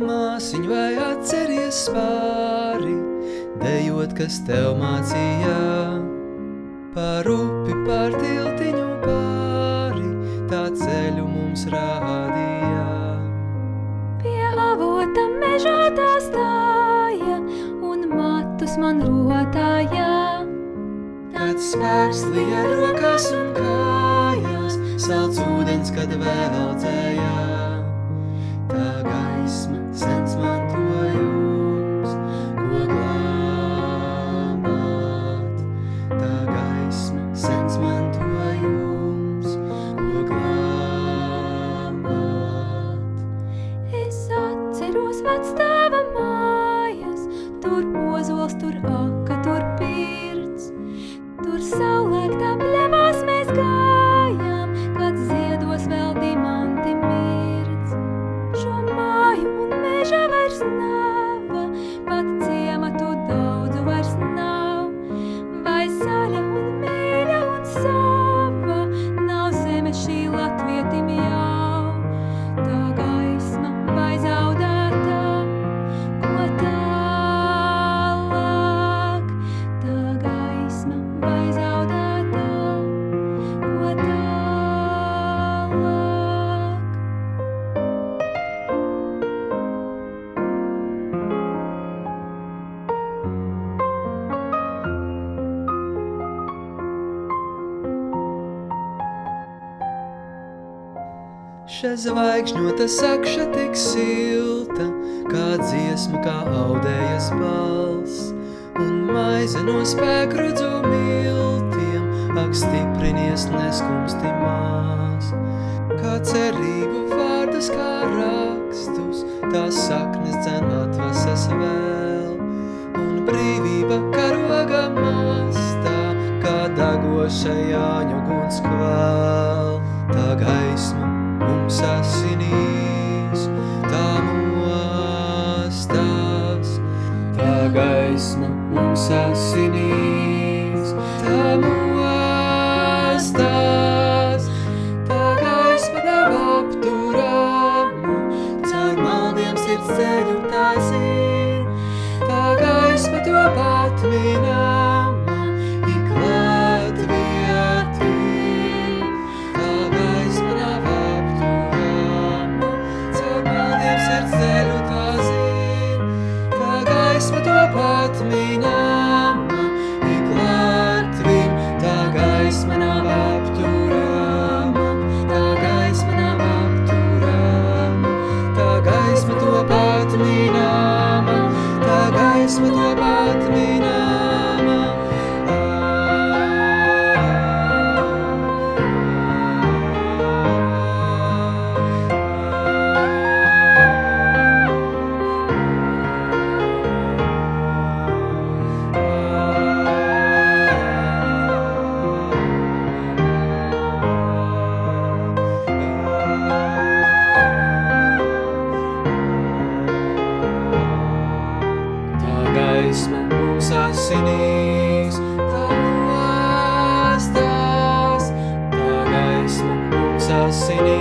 Māsiņ, vai atceries pāri, dejot, kas tev mācīja? Par upi, par tiltiņu pāri, tā ceļu mums rādīja. Pie avota mežā tā stāja un matus man rotāja. Kad spēks lija rokās un kājās, salds ūdens, kad vēl dzējā. Tā gaisma sens mantojums, ko glābāt. Tā gaisma sens mantojums, ko glābāt. Es atceros vecstāva mājas, tur ozols, tur aka, tur pirts. Tur saulēktā pļavās mēs gājām, kad ziedos vēl dimanti mirdz. Šo māju un meža vairs nav, pat ciematu daudzu vairs nav. Vai zaļa un mīļa un sava, nav zeme šī latvietim jau. Tā gaisma vai zaudētā, ko tālāk? Tā gaisma vai zaudētā, ko tālāk? Še zvaigžņota sakša tik silta, kā dziesma, kā audējas balss, un maize no spēkrudzu miltiem, ak stiprinies neskumstimās. Kā cerību vārdus, kā rakstus, tās saknes dzen atvasas vēl, un brīvība karoga mastā, kā dagoša Jāņu guns kvēl. Tā gaisma mums asinīs, tā mostās. Tā gaisma mums asinīs, tā mostās. Tā gaisma nav apturama, caur maldiem sirds ceļu tā zin. Tā gaisma to atminama, ik latvietim. Tā gaisma nav apturama, caur maldiem sirds ceļu tā zin. Tā gaisma to atminama, ik latvim. Tā gaisma nav apturama, tā gaisma nav apturama. Tā gaisma to atminama, tā gaisma to atminama. Tā gaisma mums asinīs, tā mostās. Tā gaisma mums asinīs.